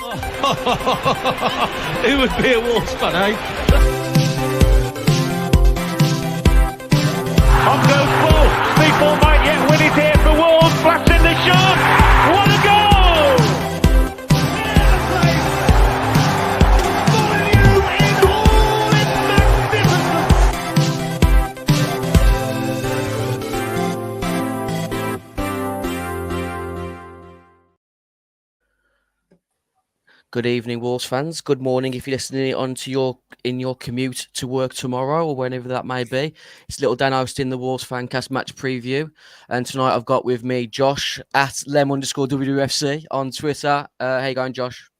Who would be a Wolves fan, eh? On goes ball. Speedball might yet win it here for Wolves. Flash in the shot. What a goal! For you in all its magnificence. Good evening, Wolves fans. Good morning if you're listening on to in your commute to work tomorrow or whenever that may be. It's Little Dan hosting the Wolves Fancast match preview. And tonight I've got with me Josh at lem_WFC on Twitter. How you going, Josh?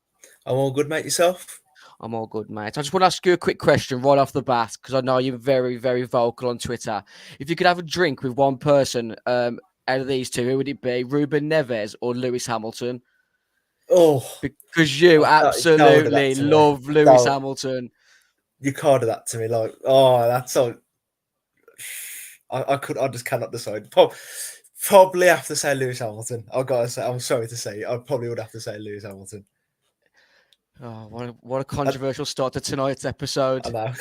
I'm all good, mate. Yourself? I'm all good, mate. I just want to ask you a quick question right off the bat, because I know you're very, very vocal on Twitter. If you could have a drink with one person out of these two, who would it be? Ruben Neves or Lewis Hamilton? Oh, because you absolutely love Lewis Hamilton. You carded that to me, like, that's so. I just cannot decide. Probably have to say Lewis Hamilton. I've got to say, I'm sorry to say, I probably would have to say Lewis Hamilton. Oh, what a controversial start to tonight's episode. I know.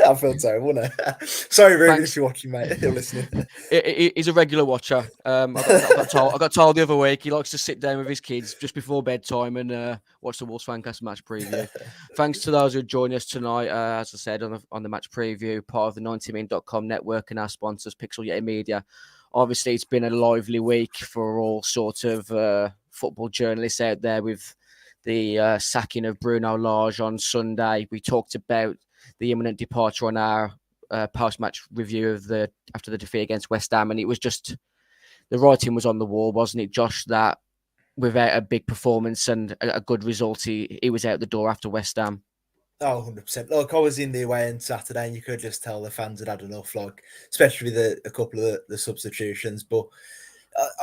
I feel terrible, wouldn't I? Sorry, Ruben, if you're watching, mate. You're listening. He's a regular watcher. I got told the other week he likes to sit down with his kids just before bedtime and watch the Wolves Fancast match preview. Thanks to those who joined us tonight, as I said, on the match preview, part of the 90min.com network and our sponsors, Pixel Yeti Media. Obviously, it's been a lively week for all sorts of football journalists out there with the sacking of Bruno Lage on Sunday. We talked about the imminent departure on our post-match review of after the defeat against West Ham, and it was just the writing was on the wall, wasn't it, Josh? That without a big performance and a good result, he was out the door after West Ham. Oh, 100%. Look, I was in the away end Saturday, and you could just tell the fans had enough, like, especially with a couple of the substitutions. But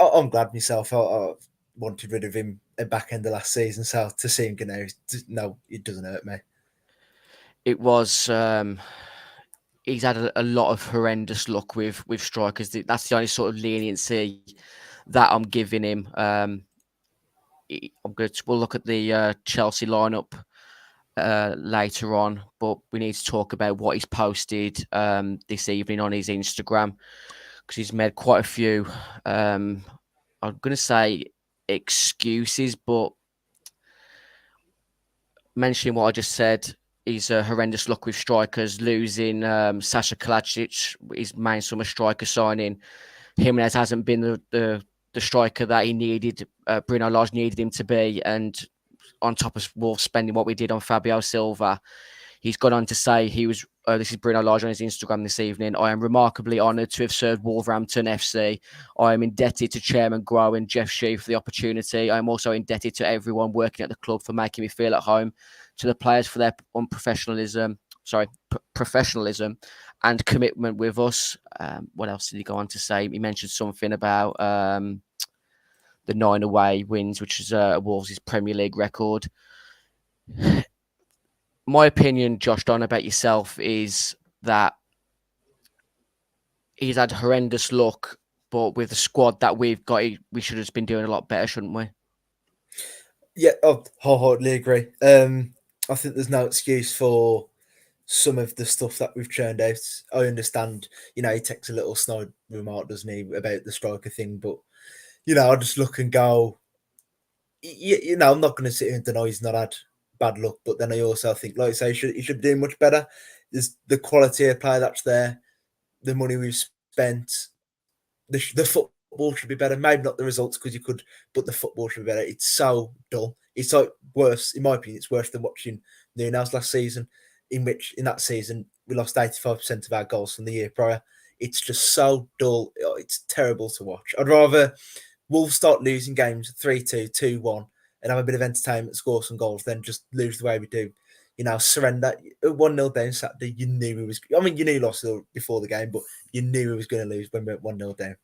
I'm glad myself. I wanted rid of him at back end of last season, so to see him go now, no, it doesn't hurt me. It was he's had a lot of horrendous luck with strikers. That's the only sort of leniency that I'm giving him. We'll look at the Chelsea lineup later on, but we need to talk about what he's posted this evening on his Instagram, because he's made quite a few I'm going to say excuses, but mentioning what I just said, he's a horrendous luck with strikers, losing Sasha Kalajdzic, his main summer striker signing. Jimenez hasn't been the striker that he needed. Bruno Lage needed him to be, and on top of Wolves spending what we did on Fabio Silva, he's gone on to say he was. This is Bruno Lage on his Instagram this evening. I am remarkably honoured to have served Wolverhampton FC. I am indebted to Chairman Grow and Jeff Shee for the opportunity. I am also indebted to everyone working at the club for making me feel at home, to the players for their professionalism and commitment with us. What else did he go on to say? He mentioned something about the 9 away wins, which is Wolves' Premier League record. My opinion, Josh, Don, about yourself is that he's had horrendous luck, but with the squad that we've got, we should have been doing a lot better, shouldn't we? Yeah, I wholeheartedly agree. I think there's no excuse for some of the stuff that we've churned out. I understand, he takes a little snide remark, doesn't he, about the striker thing, but, I just look and go, I'm not going to sit here and deny he's not had bad luck, but then I also think, like I say, he should be doing much better. There's the quality of play that's there, the money we've spent, the football should be better. Maybe not the results because you could, but the football should be better. It's so dull. It's like worse, in my opinion, it's worse than watching Nunes last season, in that season we lost 85% of our goals from the year prior. It's just so dull. It's terrible to watch. I'd rather Wolves start losing games 3-2, 2-1, and have a bit of entertainment, score some goals, then just lose the way we do. Surrender. 1-0 down Saturday, you knew he was... I mean, you knew he lost before the game, but you knew he was going to lose when we went 1-0 down.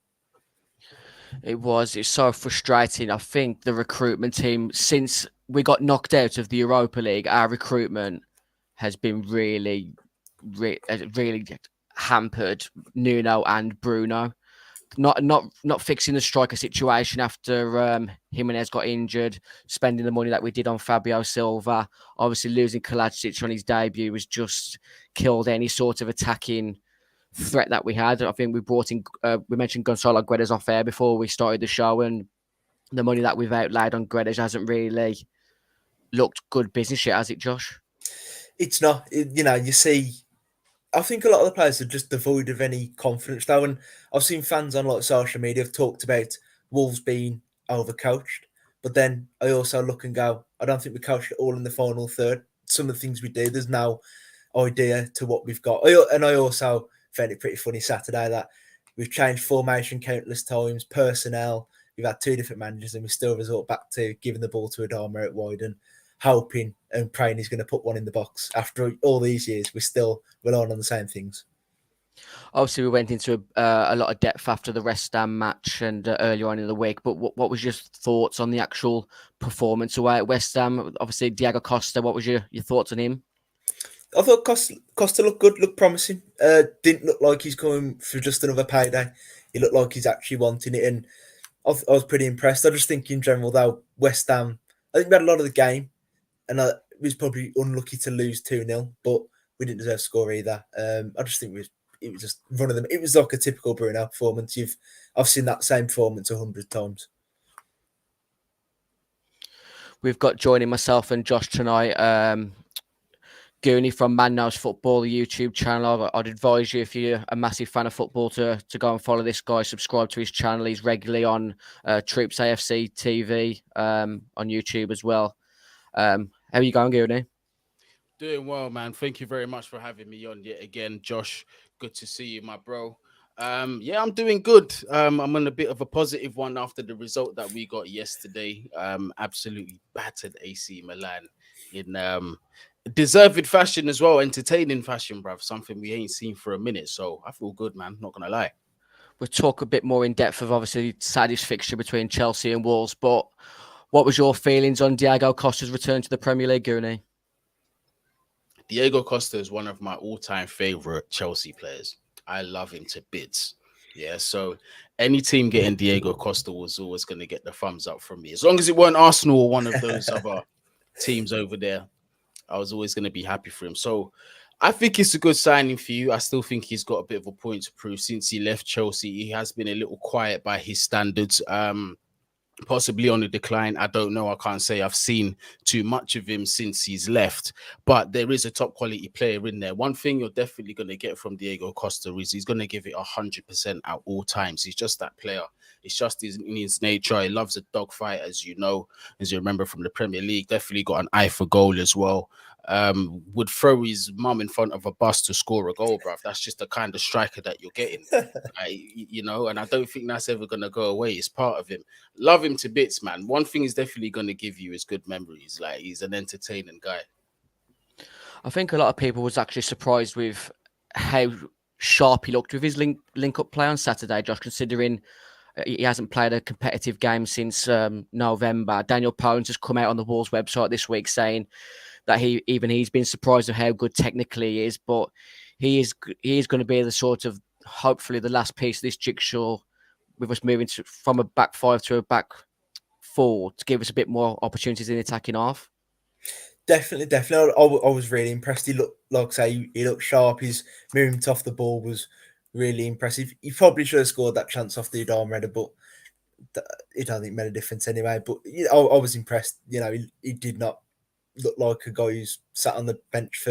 It's so frustrating. I think the recruitment team, since we got knocked out of the Europa League, our recruitment has been really hampered, Nuno and Bruno. not fixing the striker situation after Jimenez got injured, spending the money that we did on Fabio Silva. Obviously, losing Kalajic on his debut was just killed any sort of attacking threat that we had. I think we brought in, we mentioned Gonzalo Guedes off air before we started the show, and the money that we've outlaid on Guedes hasn't really looked good business yet, has it, Josh? It's not. You see, I think a lot of the players are just devoid of any confidence now. And I've seen fans on like social media have talked about Wolves being overcoached. But then I also look and go, I don't think we coached it all in the final third. Some of the things we do, there's no idea to what we've got. I also found it pretty funny Saturday that we've changed formation countless times, personnel. We've had 2 different managers and we still resort back to giving the ball to Adama out wide and hoping and praying he's going to put one in the box. After all these years, we're still relying on the same things. Obviously, we went into a lot of depth after the West Ham match and earlier on in the week. But what was your thoughts on the actual performance away at West Ham? Obviously, Diego Costa, what was your thoughts on him? I thought Costa looked good, looked promising. Didn't look like he's coming for just another payday. He looked like he's actually wanting it. And I was pretty impressed. I just think in general, though, West Ham, I think we had a lot of the game. And I was probably unlucky to lose 2-0, but we didn't deserve to score either. I just think it was just one of them. It was like a typical Bruno performance. I've seen that same performance 100 times. We've got joining myself and Josh tonight, Guni from Man Knows Football, the YouTube channel. I'd advise you, if you're a massive fan of football, to go and follow this guy, subscribe to his channel. He's regularly on Troops AFC TV on YouTube as well. How are you going, Guni? Doing well, man. Thank you very much for having me on yet again, Josh. Good to see you, my bro. Yeah, I'm doing good. I'm on a bit of a positive one after the result that we got yesterday. Absolutely battered AC Milan in deserved fashion as well, entertaining fashion, bruv. Something we ain't seen for a minute. So I feel good, man. Not gonna lie. We'll talk a bit more in depth of obviously Saturday's fixture between Chelsea and Wolves, but what was your feelings on Diego Costa's return to the Premier League, Guni? Diego Costa is one of my all-time favorite Chelsea players. I love him to bits. Yeah, so any team getting Diego Costa was always going to get the thumbs up from me. As long as it weren't Arsenal or one of those other teams over there, I was always going to be happy for him. So I think it's a good signing for you. I still think he's got a bit of a point to prove. Since he left Chelsea, he has been a little quiet by his standards. Possibly on the decline. I don't know. I can't say I've seen too much of him since he's left, but there is a top quality player in there. One thing you're definitely going to get from Diego Costa is he's going to give it 100% at all times. He's just that player. It's just in his nature. He loves a dogfight, as you know, as you remember from the Premier League. Definitely got an eye for goal as well. Would throw his mum in front of a bus to score a goal, bruv. That's just the kind of striker that you're getting, and I don't think that's ever going to go away. It's part of him. Love him to bits, man. One thing he's definitely going to give you is good memories. Like, he's an entertaining guy. I think a lot of people was actually surprised with how sharp he looked with his link-up play on Saturday, Josh, considering he hasn't played a competitive game since November. Daniel Pones has come out on the Wolves website this week saying that he's been surprised at how good technically he is, but he is going to be the sort of, hopefully, the last piece of this jigsaw with us moving from a back 5 to a back 4 to give us a bit more opportunities in the attacking half. Definitely. I was really impressed. He looked, like I say, he looked sharp. His movement off the ball was really impressive. He probably should have scored that chance off the Adama header, but it don't think made a difference anyway. But I was impressed. He did not look like a guy who's sat on the bench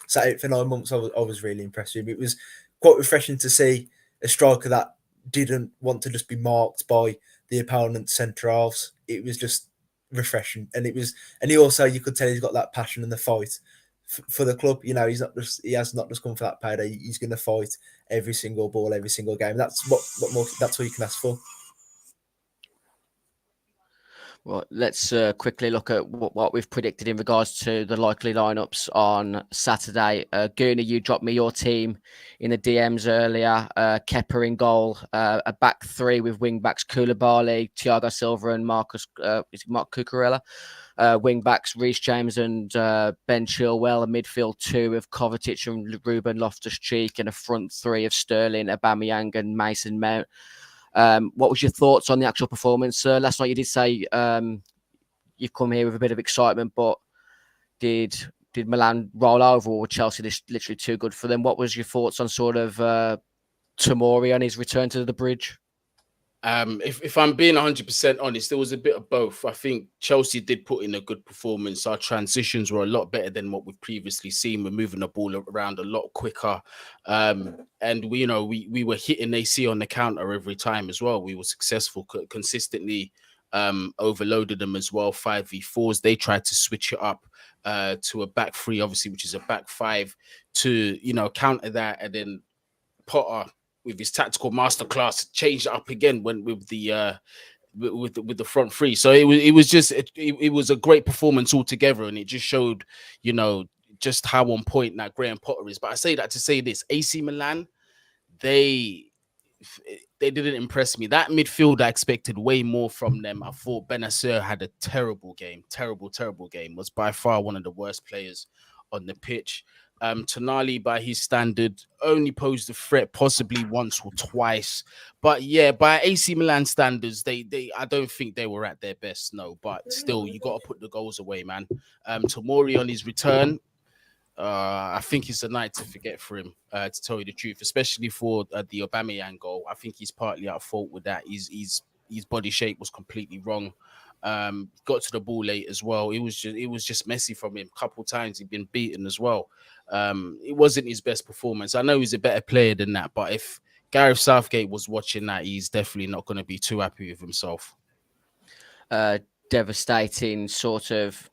sat out for 9 months. I was really impressed with him. It was quite refreshing to see a striker that didn't want to just be marked by the opponent's centre halves. It was just refreshing, and he also, you could tell he's got that passion and the fight for the club. He has not just come for that payday. He's going to fight every single ball, every single game. That's what you can ask for. Well, let's quickly look at what we've predicted in regards to the likely lineups on Saturday. Guni, you dropped me your team in the DMs earlier. Kepa in goal, a back 3 with wing backs Koulibaly, Thiago Silva, and Mark Cucurella. Wing backs Reece James and Ben Chilwell. A midfield 2 of Kovacic and Ruben Loftus-Cheek, and a front 3 of Sterling, Aubameyang, and Mason Mount. What was your thoughts on the actual performance? Last night you did say you've come here with a bit of excitement, but did Milan roll over, or were Chelsea literally too good for them? What was your thoughts on sort of Tomori on his return to the bridge? If I'm being 100% honest, there was a bit of both. I think Chelsea did put in a good performance. Our transitions were a lot better than what we've previously seen. We're moving the ball around a lot quicker, and we were hitting AC on the counter every time as well. We were successful consistently. Overloaded them as well. 5v4s. They tried to switch it up to a back three, obviously, which is a back five, to counter that, and then Potter, with his tactical masterclass, changed it up again with the front three. So it was a great performance altogether, and it just showed just how on point that Graham Potter is. But I say that to say this: AC Milan, they didn't impress me. That midfield, I expected way more from them. I thought Benacer had a terrible game. Terrible game. Was by far one of the worst players on the pitch. Tonali, by his standard, only posed a threat possibly once or twice. But yeah, by AC Milan standards, I don't think they were at their best, no. But still, you got to put the goals away, man. Tomori on his return, I think it's a night to forget for him, to tell you the truth, especially for the Aubameyang goal. I think he's partly at fault with that. His body shape was completely wrong. Got to the ball late as well. It was just messy from him. A couple times he'd been beaten as well. It wasn't his best performance. I know he's a better player than that, but if Gareth Southgate was watching that, he's definitely not going to be too happy with himself. Devastating sort of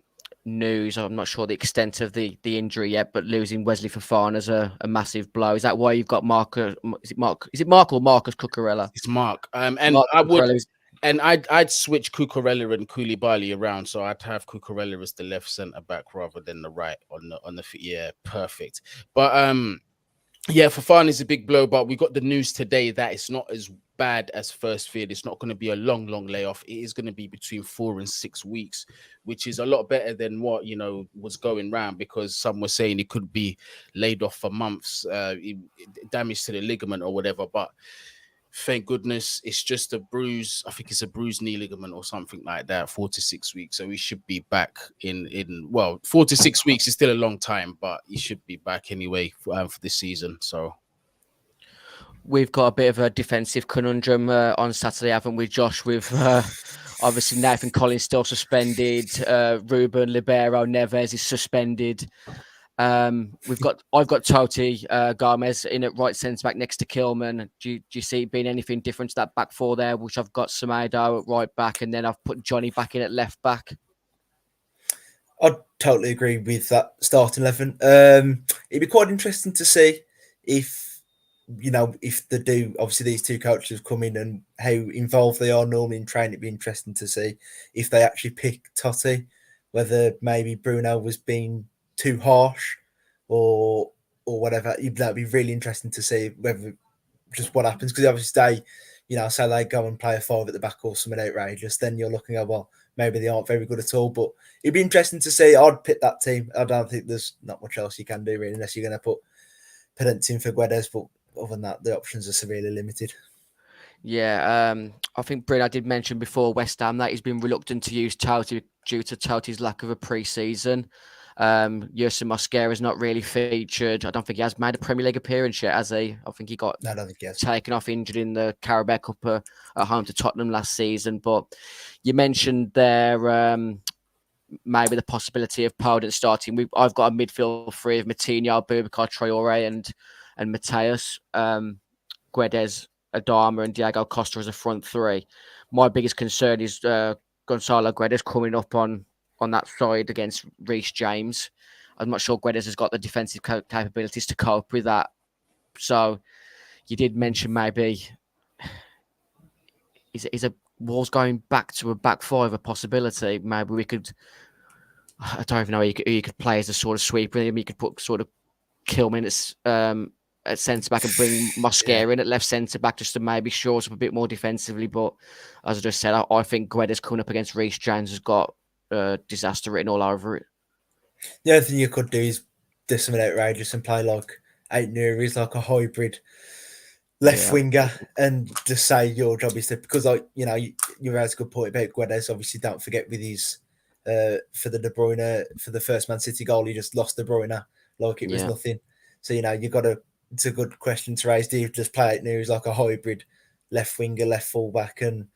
news. I'm not sure the extent of the injury yet, but losing Wesley Fofana is a massive blow. Is that why you've got Mark? Is it Mark or Marcus Cucurella? It's Mark. I'd switch Cucurella and Koulibaly around, so I'd have Cucurella as the left centre back rather than the right on the yeah, perfect. But yeah, Fofana is a big blow, but we got the news today that it's not as bad as first feared. It's not going to be a long layoff. It is going to be between 4 and 6 weeks, which is a lot better than what was going round, because some were saying it could be laid off for months, damage to the ligament or whatever. But thank goodness it's just a bruise. I think it's a bruised knee ligament or something like that. 4 to 6 weeks, so he should be back in 4 to 6 weeks is still a long time, but he should be back anyway for this season. So we've got a bit of a defensive conundrum on Saturday, haven't we, Josh? With obviously Nathan Collins still suspended, Ruben Libero Neves is suspended. I've got Totti Gomez in at right centre back next to Kilman. Do you see it being anything different to that back four there, which I've got Semedo at right back, and then I've put Johnny back in at left back? I'd totally agree with that starting 11. It'd be quite interesting to see if they do. Obviously, these two coaches come in and how involved they are normally in training. It'd be interesting to see if they actually pick Totti, whether maybe Bruno was being too harsh or whatever. That'd be really interesting to see whether just what happens, because obviously say they go and play a 5 at the back or something outrageous, then you're looking at, well, maybe they aren't very good at all. But it'd be interesting to see. I'd pick that team. I don't think there's not much else you can do really, unless you're going to put Pedence in for Guedes, but other than that, the options are severely limited. Yeah, I think Bruno did mention before West Ham that he's been reluctant to use Totti due to Totti's lack of a pre-season. Yersin Mosquera has not really featured. I don't think he has made a Premier League appearance yet, has he? I think he got taken off injured in the Carabao Cup at home to Tottenham last season. But you mentioned there maybe the possibility of Podence starting. I've got a midfield three of Matinho, Boubacar Traore and Mateus, Guedes, Adama and Diego Costa as a front three. My biggest concern is Gonzalo Guedes coming up on that side against Reece James. I'm not sure Guedes has got the defensive capabilities to cope with that. So you did mention maybe is a Wolves going back to a back five a possibility? Maybe we could. I don't even know. You could play as a sort of sweeper. You could put sort of Kilman at centre back and bring Mosquera in at left centre back just to maybe shore up a bit more defensively. But as I just said, I think Guedes coming up against Reece James has got disaster written all over it. The other thing you could do is do something outrageous and play like Ait Nouri, like a hybrid left winger and just say your job is to, because you raised a good point about Guedes. Obviously, don't forget with his for the De Bruyne, for the first Man City goal, he just lost De Bruyne like it was nothing. So you got to. It's a good question to raise. Do you just play it now as like a hybrid left winger, left fullback, and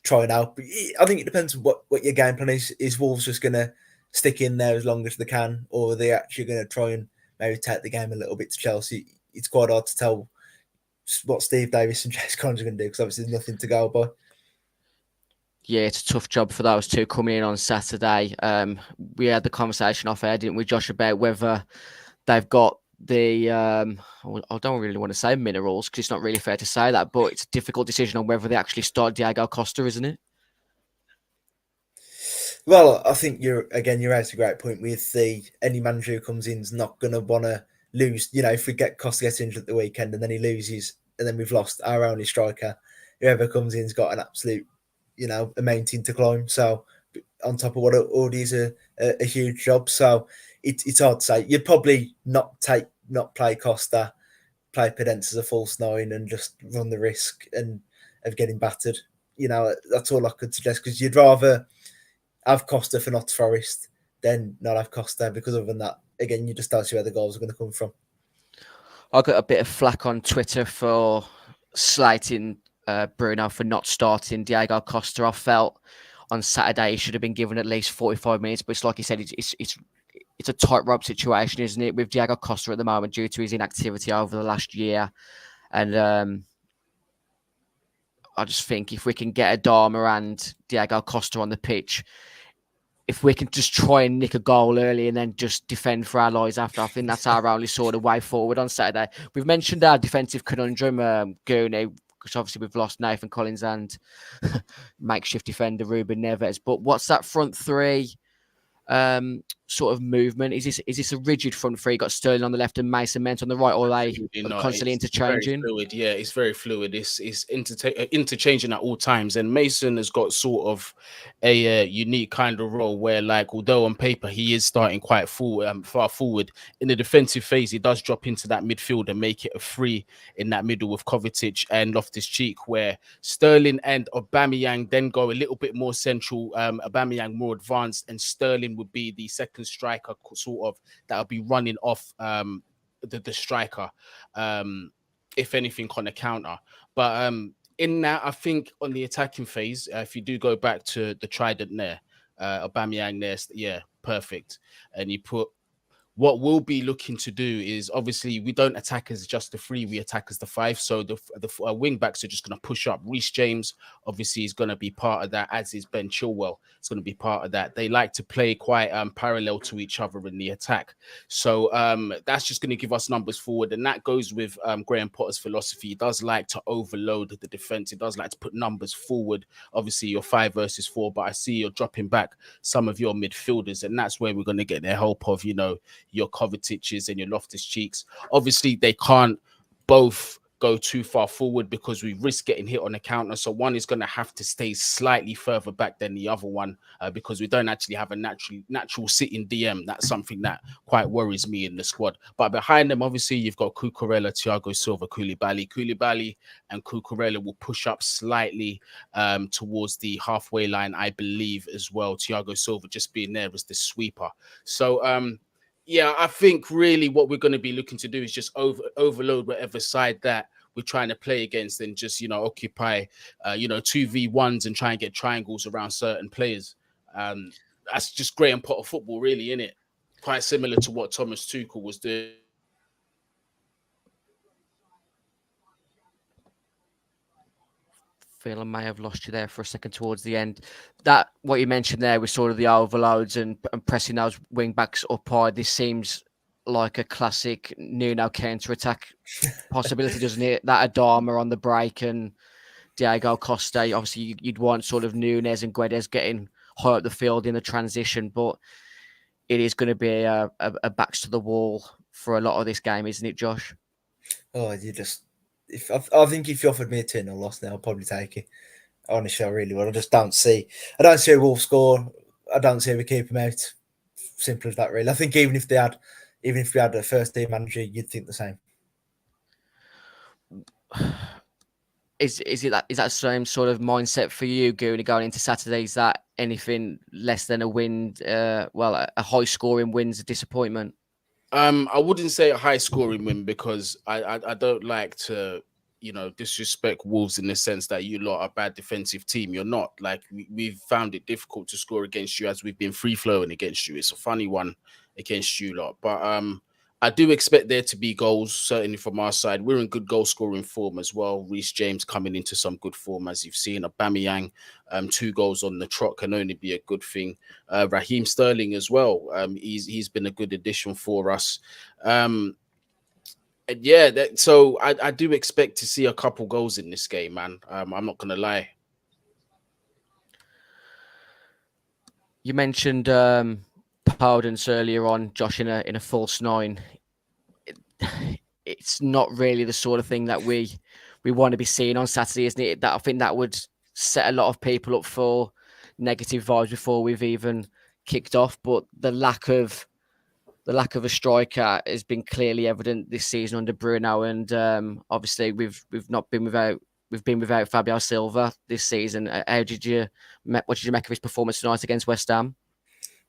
try and help? I think it depends on what your game plan is. Is Wolves just going to stick in there as long as they can, or are they actually going to try and maybe take the game a little bit to Chelsea? It's quite hard to tell what Steve Davis and Jess Collins are going to do, because obviously there's nothing to go by. Yeah, it's a tough job for those two coming in on Saturday. We had the conversation off air, didn't we, Josh, about whether they've got the I don't really want to say minerals, because it's not really fair to say that, but it's a difficult decision on whether they actually start Diego Costa, isn't it? Well, I think you're at a great point with any manager who comes in is not going to want to lose. If we get Costa gets injured at the weekend and then he loses, and then we've lost our only striker, whoever comes in's got an absolute, a mountain to climb. So on top of what already is a huge job. So it's hard to say. You'd probably not play Costa, play Pedence as a false nine, and just run the risk of getting battered. That's all I could suggest, because you'd rather have Costa for Notts Forest than not have Costa, because other than that, again, you just don't see where the goals are going to come from. I got a bit of flack on Twitter for slating Bruno for not starting Diego Costa. I felt on Saturday he should have been given at least 45 minutes, but it's like you said, it's a tightrope situation, isn't it, with Diego Costa at the moment due to his inactivity over the last year. And I just think if we can get Adama and Diego Costa on the pitch, if we can just try and nick a goal early and then just defend for our lives after, I think that's our only sort of way forward on Saturday. We've mentioned our defensive conundrum, Guni, because obviously we've lost Nathan Collins and makeshift defender Ruben Neves. But what's that front three sort of movement? Is this a rigid front three? You got Sterling on the left and Mason Mount on the right, or are they constantly interchanging? Very fluid, yeah, it's very fluid. It's interchanging at all times, and Mason has got sort of a unique kind of role where, like, although on paper he is starting quite far forward, in the defensive phase he does drop into that midfield and make it a free in that middle with Kovacic and Loftus-Cheek, where Sterling and Aubameyang then go a little bit more central. Aubameyang more advanced, and Sterling would be the second striker, sort of, that'll be running off the striker, if anything, on the counter. But in that, I think on the attacking phase, if you do go back to the trident there, Aubameyang there, yeah, perfect. And you put, what we'll be looking to do is, obviously we don't attack as just the three, we attack as the five. So the wing backs are just going to push up. Reece James obviously is going to be part of that, as is Ben Chilwell. It's going to be part of that. They like to play quite parallel to each other in the attack. So that's just going to give us numbers forward, and that goes with Graham Potter's philosophy. He does like to overload the defense. He does like to put numbers forward. Obviously you're 5 versus 4, but I see you're dropping back some of your midfielders, and that's where we're going to get the help of, your Kovacic's and your Loftus-Cheeks. Obviously, they can't both go too far forward because we risk getting hit on the counter. So one is going to have to stay slightly further back than the other one, because we don't actually have a natural sitting DM. That's something that quite worries me in the squad. But behind them, obviously, you've got Cucurella, Thiago Silva, Koulibaly and Cucurella will push up slightly towards the halfway line, I believe, as well. Thiago Silva just being there as the sweeper. So, yeah, I think really what we're going to be looking to do is just overload whatever side that we're trying to play against, and just, occupy, 2v1s and try and get triangles around certain players. That's just Graham Potter football, really, isn't it? Quite similar to what Thomas Tuchel was doing. Feel I may have lost you there for a second towards the end. That what you mentioned there was sort of the overloads and pressing those wing backs up high. This seems like a classic Nuno counter attack possibility, doesn't it? That Adama on the break and Diego Costa. Obviously, you'd want sort of Nunes and Guedes getting high up the field in the transition, but it is going to be a backs to the wall for a lot of this game, isn't it, Josh? Oh, I think if you offered me a 2-0 loss now, I'll probably take it. Honestly, I really would. I don't see a Wolves score. I don't see we keep them out. Simple as that, really. I think even if we had a first team manager, you'd think the same. is that same sort of mindset for you, Guni, going into Saturday? Is that anything less than a win? A high scoring win's a disappointment. I wouldn't say a high scoring win because I don't like to, disrespect Wolves in the sense that you lot are a bad defensive team. You're not. Like, we've found it difficult to score against you as we've been free flowing against you. It's a funny one against you lot, but I do expect there to be goals, certainly from our side. We're in good goal scoring form as well. Reece James coming into some good form, as you've seen. Aubameyang, 2 goals on the trot can only be a good thing. Raheem Sterling as well. He's been a good addition for us. So I do expect to see a couple goals in this game, man. I'm not gonna lie. You mentioned Powdens earlier on, Josh, in a false 9. It's not really the sort of thing that we want to be seeing on Saturday, isn't it? That I think that would set a lot of people up for negative vibes before we've even kicked off. But the lack of a striker has been clearly evident this season under Bruno, and obviously we've been without Fabio Silva this season. What did you make of his performance tonight against West Ham?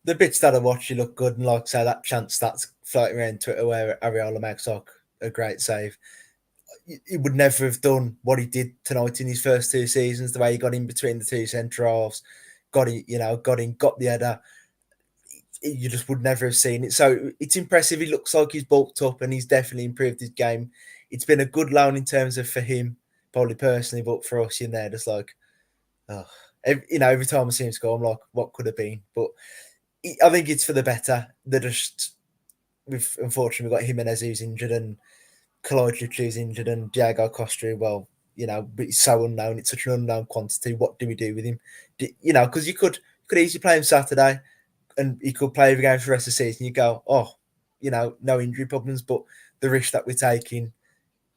The bits that I watch, you look good, and like say that chance that's floating around Twitter where Areola makes like a great save. He would never have done what he did tonight in his first 2 seasons. The way he got in between the 2 centre halves, got the header. You just would never have seen it. So it's impressive. He looks like he's bulked up and he's definitely improved his game. It's been a good loan in terms of for him, probably personally, but for us in there, just like, every time I see him score, I'm like, what could have been? But I think it's for the better. Unfortunately, we've got Jimenez who's injured and Kalajdzic who's injured and Diego Costa, but he's so unknown. It's such an unknown quantity. What do we do with him? Because you could easily play him Saturday and he could play every game for the rest of the season. You go, no injury problems, but the risk that we're taking,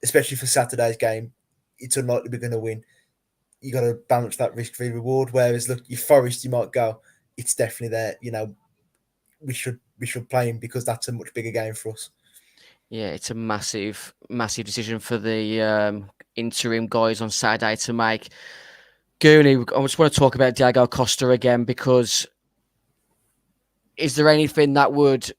especially for Saturday's game, it's unlikely we're going to win. You got to balance that risk-free reward. Whereas, look, your Forest, you might go, it's definitely there. We should play him because that's a much bigger game for us. Yeah, it's a massive decision for the interim guys on Saturday to make. Guni, I just want to talk about Diego Costa again, because is there anything that would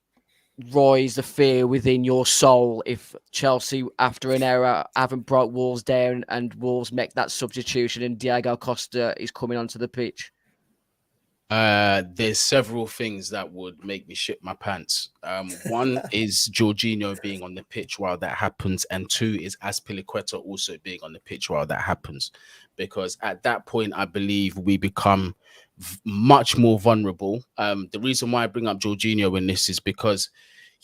rise the fear within your soul if Chelsea, after an error, haven't brought Wolves down and Wolves make that substitution and Diego Costa is coming onto the pitch? There's several things that would make me shit my pants. One is Jorginho being on the pitch while that happens, and 2 is Azpilicueta also being on the pitch while that happens, because at that point I believe we become much more vulnerable. The reason why I bring up Jorginho in this is because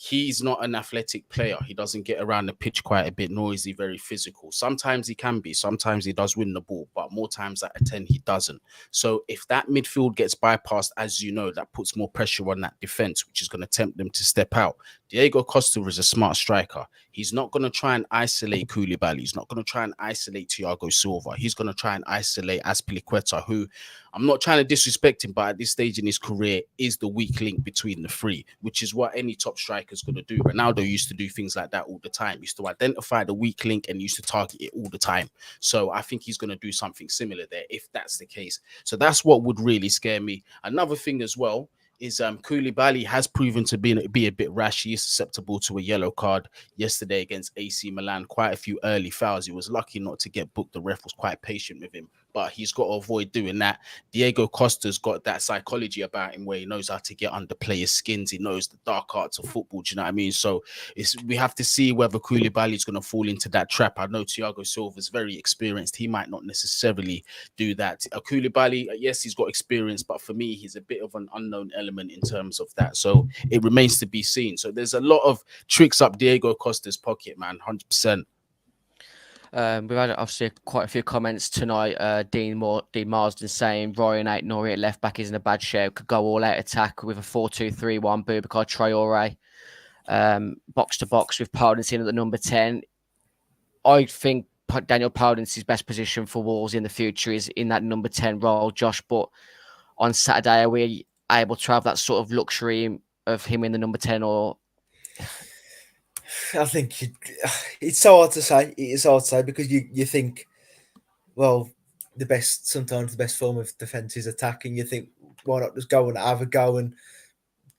he's not an athletic player. He doesn't get around the pitch quite a bit, nor is he very physical. Sometimes he can be, sometimes he does win the ball, but more times out of 10, he doesn't. So if that midfield gets bypassed, as you know, that puts more pressure on that defense, which is going to tempt them to step out. Diego Costa is a smart striker. He's not going to try and isolate Koulibaly. He's not going to try and isolate Thiago Silva. He's going to try and isolate Azpilicueta, who, I'm not trying to disrespect him, but at this stage in his career is the weak link between the 3, which is what any top striker is going to do. Ronaldo used to do things like that all the time. He used to identify the weak link and used to target it all the time. So I think he's going to do something similar there if that's the case. So that's what would really scare me. Another thing as well is Koulibaly has proven to be a bit rash. He is susceptible to a yellow card yesterday against AC Milan. Quite a few early fouls. He was lucky not to get booked. The ref was quite patient with him, but he's got to avoid doing that. Diego Costa's got that psychology about him where he knows how to get under players' skins. He knows the dark arts of football. Do you know what I mean? So we have to see whether Koulibaly is going to fall into that trap. I know Thiago Silva is very experienced. He might not necessarily do that. Koulibaly, yes, he's got experience, but for me, he's a bit of an unknown element in terms of that. So it remains to be seen. So there's a lot of tricks up Diego Costa's pocket, man, 100%. We've had obviously quite a few comments tonight. Dean Marsden saying Ryan Aït-Nouri at left back isn't a bad shout. Could go all out attack with a 4-2-3-1. Boubacar Traore, box to box with Powdens in at the number 10. I think Daniel Powdens' best position for Wolves in the future is in that number 10 role, Josh. But on Saturday, are we able to have that sort of luxury of him in the number 10, or I think it's so hard to say. It is hard to say because you think, well, sometimes the best form of defense is attack, and you think, why not just go and have a go and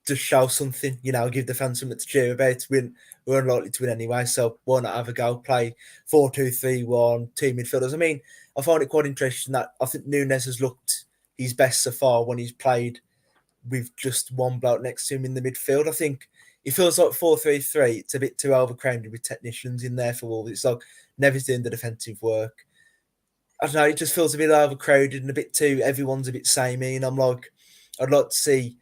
just show something, give the fans something to cheer about. We're unlikely to win anyway, so why not have a go? Play 4-2-3-1, two midfielders. I mean, I find it quite interesting that I think Nunes has looked his best so far when he's played with just one bloke next to him in the midfield. I think it feels like 4-3-3. It's a bit too overcrowded with technicians in there for all. It's like Neves doing the defensive work. I don't know. It just feels a bit overcrowded and a bit too. Everyone's a bit samey, and I'm like, I'd like to see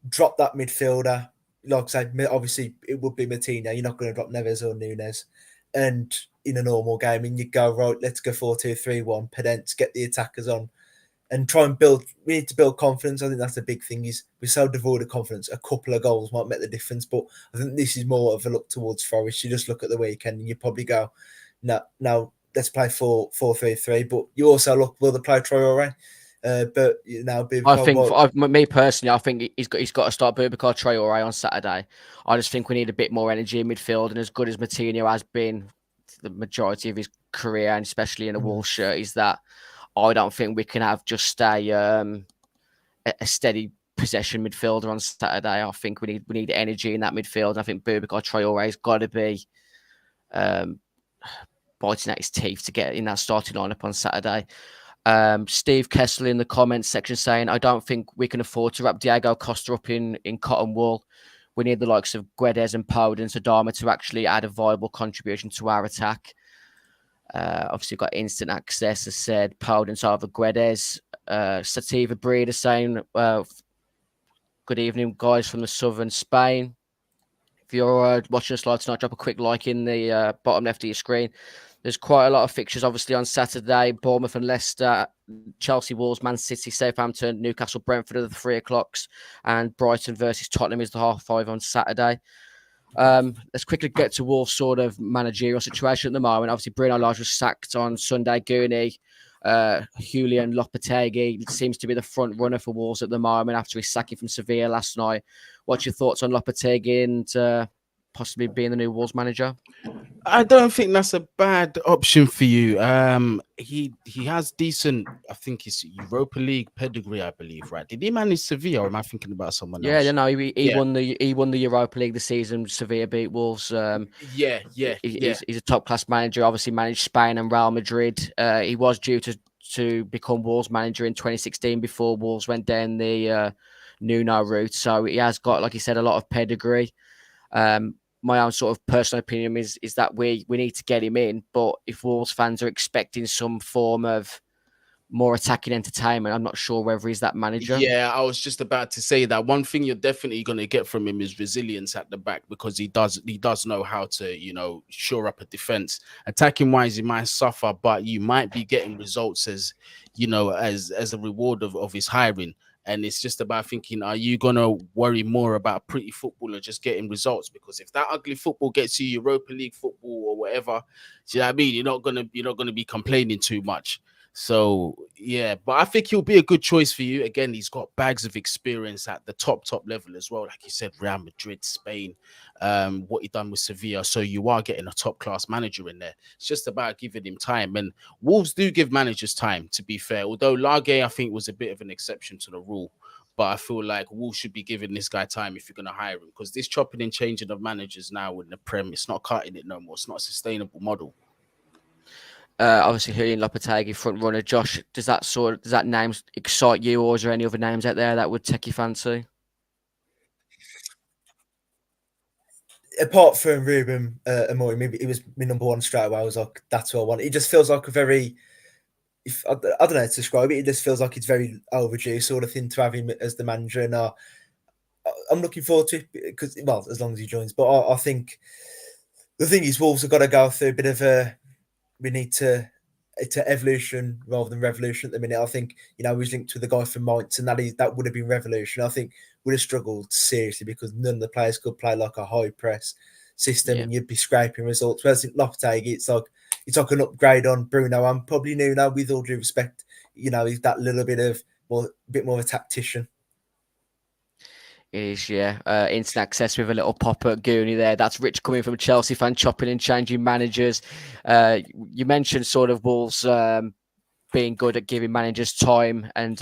drop that midfielder. Like I said, obviously it would be Martinez. You're not going to drop Neves or Nunes. And in a normal game, and you go, right, let's go 4-2-3-1, Pedence, get the attackers on and try and build. We need to build confidence. I think that's the big thing. Is we're so devoid of confidence. A couple of goals might make the difference, but I think this is more of a look towards Forest. You just look at the weekend and you probably go, no, let's play 4-3-3. But you also look, will they play Traore? But I think, me personally, I think he's got to start Boubacar Traore on Saturday. I just think we need a bit more energy in midfield, and as good as Martinez has been the majority of his career, and especially in a Wolves shirt, is that I don't think we can have just a steady possession midfielder on Saturday. I think we need energy in that midfield. I think Boubacar Traore has got to be biting at his teeth to get in that starting lineup on Saturday. Steve Kessler in the comments section saying, I don't think we can afford to wrap Diego Costa up in cotton wool. We need the likes of Guedes and Powden and Sadama to actually add a viable contribution to our attack. Obviously, got instant access, as said. Powden's over Guedes. Sativa Breeder saying, good evening, guys from the southern Spain. If you're watching us live tonight, drop a quick like in the bottom left of your screen. There's quite a lot of fixtures, obviously, on Saturday. Bournemouth and Leicester, Chelsea, Wolves, Man City, Southampton, Newcastle, Brentford are the 3 o'clocks, and Brighton versus Tottenham is the 5:30 on Saturday. Let's quickly get to Wolves' sort of managerial situation at the moment. Obviously, Bruno Lage was sacked on Sunday. Guni, Julian Lopetegui seems to be the front runner for Wolves at the moment after his sacking from Sevilla last night. What's your thoughts on Lopetegui and possibly being the new Wolves manager? I don't think that's a bad option for you. He has decent, I think it's Europa League pedigree, I believe, right? Did he manage Sevilla, or am I thinking about someone else? Yeah, no, he won the Europa League this season. Sevilla beat Wolves. He's a top class manager. Obviously, managed Spain and Real Madrid. He was due to become Wolves manager in 2016 before Wolves went down the Nuno route. So he has got, like you said, a lot of pedigree. My own sort of personal opinion is that we need to get him in. But if Wolves fans are expecting some form of more attacking entertainment, I'm not sure whether he's that manager. Yeah, I was just about to say that. One thing you're definitely going to get from him is resilience at the back, because he does know how to, shore up a defense. Attacking wise, he might suffer, but you might be getting results as a reward of his hiring. And it's just about thinking, are you going to worry more about pretty football or just getting results? Because if that ugly football gets you Europa League football or whatever, do you know what I mean? You're not going to be complaining too much. So, yeah, but I think he'll be a good choice for you. Again, he's got bags of experience at the top level as well. Like you said, Real Madrid, Spain, what he done with Sevilla. So you are getting a top-class manager in there. It's just about giving him time. And Wolves do give managers time, to be fair. Although Lage, I think, was a bit of an exception to the rule. But I feel like Wolves should be giving this guy time if you're going to hire him. Because this chopping and changing of managers now in the Prem, it's not cutting it no more. It's not a sustainable model. Obviously, Julian Lopetegui, front runner. Josh, does that name excite you, or is there any other names out there that would take your fancy? Apart from Ruben Amorim, maybe it was my number one straight away. I was like, that's what I want. It just feels like a very, I don't know how to describe it. It just feels like it's very overdue sort of thing to have him as the manager. And I'm looking forward to it because, well, as long as he joins. But I think the thing is, Wolves have got to go through a bit of we need to evolution rather than revolution at the minute. I think, he was linked with the guy from Mainz, and that would have been revolution. I think would have struggled seriously because none of the players could play like a high press system, and you'd be scraping results. Whereas in Lopetegui, it's like an upgrade on Bruno and probably Nuno, with all due respect. He's that little bit more of a tactician. It is, yeah. Instant access with a little pop at Guni there. That's Rich coming from a Chelsea fan, chopping and changing managers. You mentioned sort of Wolves being good at giving managers time and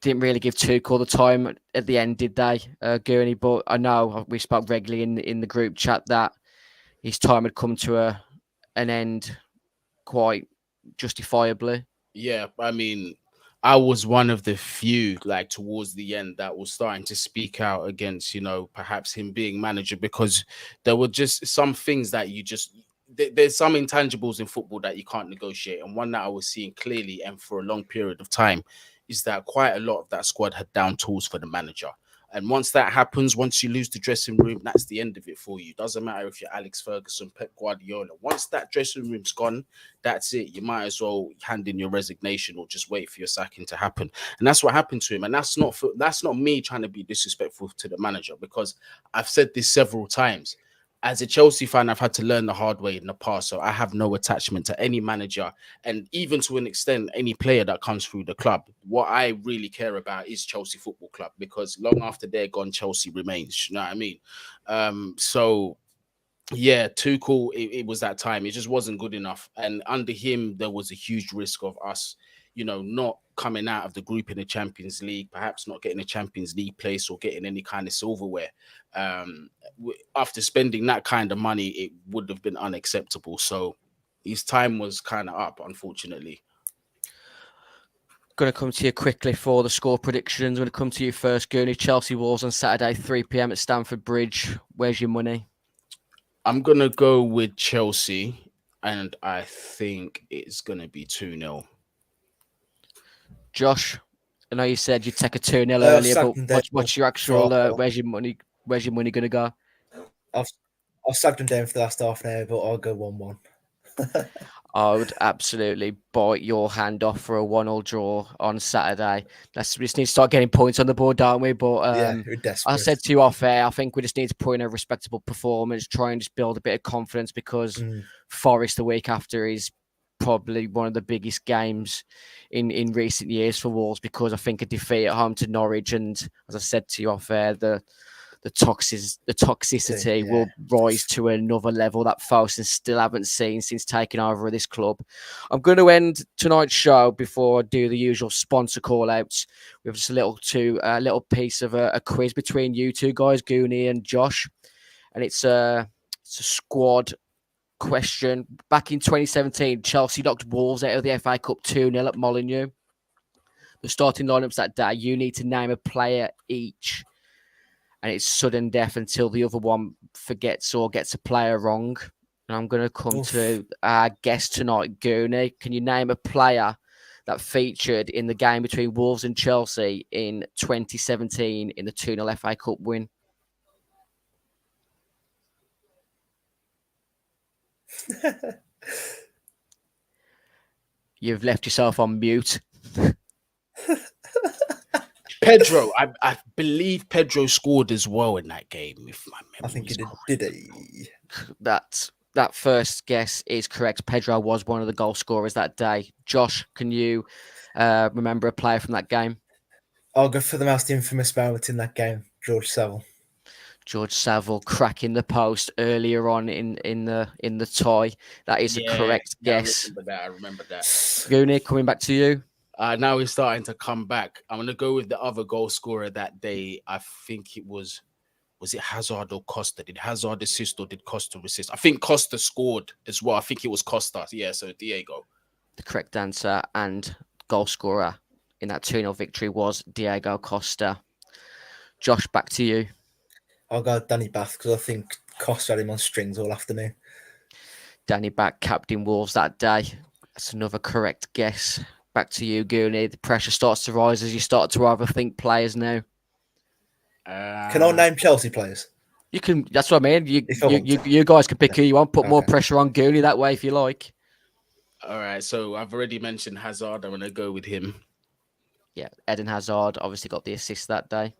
didn't really give Tuchel the time at the end, did they, Gurney? But I know we spoke regularly in the group chat that his time had come to an end quite justifiably. Yeah, I mean, I was one of the few, like towards the end, that was starting to speak out against, perhaps him being manager, because there were just some things that there's some intangibles in football that you can't negotiate. And one that I was seeing clearly and for a long period of time is that quite a lot of that squad had down tools for the manager. And once that happens, once you lose the dressing room, that's the end of it for you. Doesn't matter if you're Alex Ferguson, Pep Guardiola. Once that dressing room's gone, that's it. You might as well hand in your resignation or just wait for your sacking to happen. And that's what happened to him. And that's not me trying to be disrespectful to the manager, because I've said this several times. As a Chelsea fan, I've had to learn the hard way in the past. So I have no attachment to any manager, and even to an extent, any player that comes through the club. What I really care about is Chelsea Football Club, because long after they're gone, Chelsea remains. You know what I mean? So yeah, Tuchel, it was that time. It just wasn't good enough. And under him, there was a huge risk of us, not coming out of the group in the Champions League, perhaps not getting a Champions League place or getting any kind of silverware. After spending that kind of money, it would have been unacceptable. So his time was kind of up, unfortunately. Going to come to you quickly for the score predictions. I'm going to come to you first, Gurney. Chelsea Wolves on Saturday, 3 p.m. at Stamford Bridge. Where's your money? I'm going to go with Chelsea, and I think it's going to be 2-0. Josh, I know you said you'd take a 2-0 earlier, but what's your actual, where's your money going to go? I've sagged them down for the last half an hour, but I'll go 1-1. I would absolutely bite your hand off for a 1-1 draw on Saturday. We just need to start getting points on the board, don't we? But yeah, we're desperate. I said to you off air, I think we just need to put in a respectable performance, try and just build a bit of confidence, because Forest the week after is probably one of the biggest games in recent years for Wolves, because I think a defeat at home to Norwich, and as I said to you off air, the toxicity will rise to another level that Fosun still haven't seen since taking over this club. I'm going to end tonight's show before I do the usual sponsor call outs with just a little piece of a quiz between you two guys, Guni and Josh, and it's a squad question. Back in 2017, Chelsea knocked Wolves out of the FA Cup 2-0 at Molineux. The starting lineups that day, you need to name a player each, and it's sudden death until the other one forgets or gets a player wrong. And I'm going to come to our guest tonight, Guni. Can you name a player that featured in the game between Wolves and Chelsea in 2017 in the 2-0 FA Cup win? You've left yourself on mute. Pedro, I believe Pedro scored as well in that game. If my memory, I think he did. He? That first guess is correct. Pedro was one of the goal scorers that day. Josh, can you remember a player from that game? I'll go for the most infamous moment in that game, George Saville. George Saville cracking the post earlier on in the tie. That is a correct guess. I remember that. Guni, coming back to you. Now he's starting to come back. I'm going to go with the other goal scorer that day. I think it was it Hazard or Costa? Did Hazard assist or did Costa assist? I think Costa scored as well. I think it was Costa. Yeah, so Diego. The correct answer and goal scorer in that 2-0 victory was Diego Costa. Josh, back to you. I'll go Danny Bath, because I think Costa had him on strings all afternoon. Danny Bath, captain Wolves that day. That's another correct guess. Back to you, Guni. The pressure starts to rise as you start to overthink players now. Can I name Chelsea players? You can. That's what I mean. You guys can pick who you want. Put more pressure on Guni that way if you like. All right. So I've already mentioned Hazard. I'm going to go with him. Yeah, Eden Hazard obviously got the assist that day.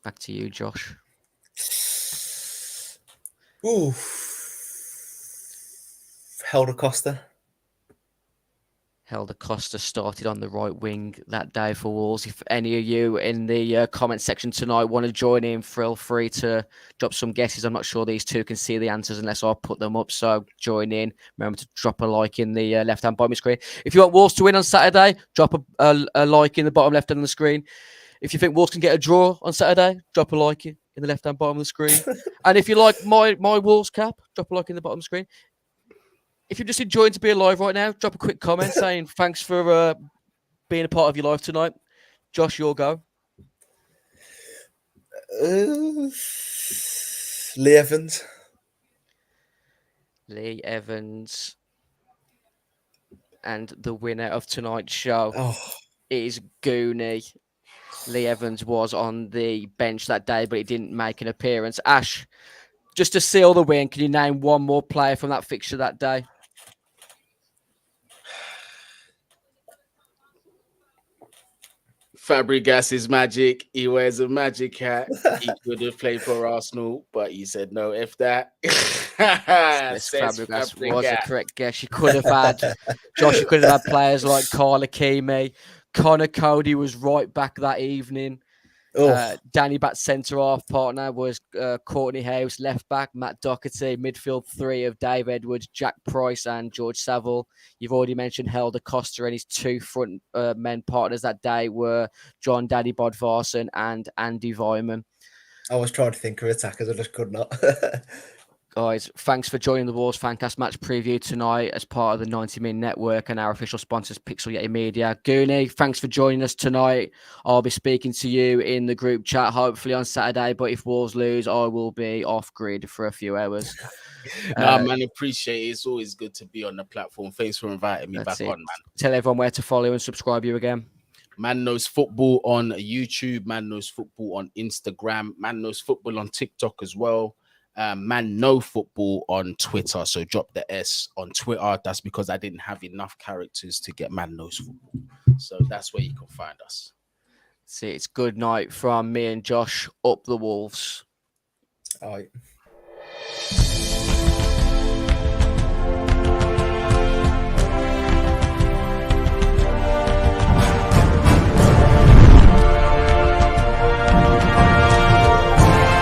Back to you, Josh. Helder Costa. Helder Costa started on the right wing that day for Wolves. If any of you in the comment section tonight want to join in, feel free to drop some guesses. I'm not sure these two can see the answers unless I put them up. So join in. Remember to drop a like in the left-hand bottom of the screen. If you want Wolves to win on Saturday, drop a like in the bottom left-hand of the screen. If you think Wolves can get a draw on Saturday, drop a like in the left-hand bottom of the screen. And if you like my Wolves cap, drop a like in the bottom of the screen. If you're just enjoying to be alive right now, drop a quick comment saying thanks for being a part of your life tonight. Josh, your go. Lee Evans. Lee Evans. And the winner of tonight's show is Guni. Lee Evans was on the bench that day, but he didn't make an appearance. Ash, just to seal the win, can you name one more player from that fixture that day? Fabregas is magic. He wears a magic hat. He could have played for Arsenal, but he said no. If that, Yes, Fabregas was a correct guess. You could have had Josh. You could have had players like Carl Akimi. Connor Cody was right back that evening. Danny Bat's centre half partner was Courtney House, left back Matt Doherty, midfield three of Dave Edwards, Jack Price, and George Saville. You've already mentioned Helder Costa, and his two front men partners that day were John Daddy Bodvarsson and Andy Vyman. I was trying to think of attackers, I just could not. Guys, thanks for joining the Wolves Fancast match preview tonight as part of the 90 Min Network and our official sponsors, Pixel Yeti Media. Guni, thanks for joining us tonight. I'll be speaking to you in the group chat, hopefully on Saturday, but if Wolves lose, I will be off grid for a few hours. Man, appreciate it. It's always good to be on the platform. Thanks for inviting me back on, man. Tell everyone where to follow and subscribe you again. Man Knows Football on YouTube, Man Knows Football on Instagram, Man Knows Football on TikTok as well. Man Know Football on Twitter. So drop the S on Twitter. That's because I didn't have enough characters to get Man Knows Football. So that's where you can find us. See, it's good night from me and Josh. Up the Wolves. All right.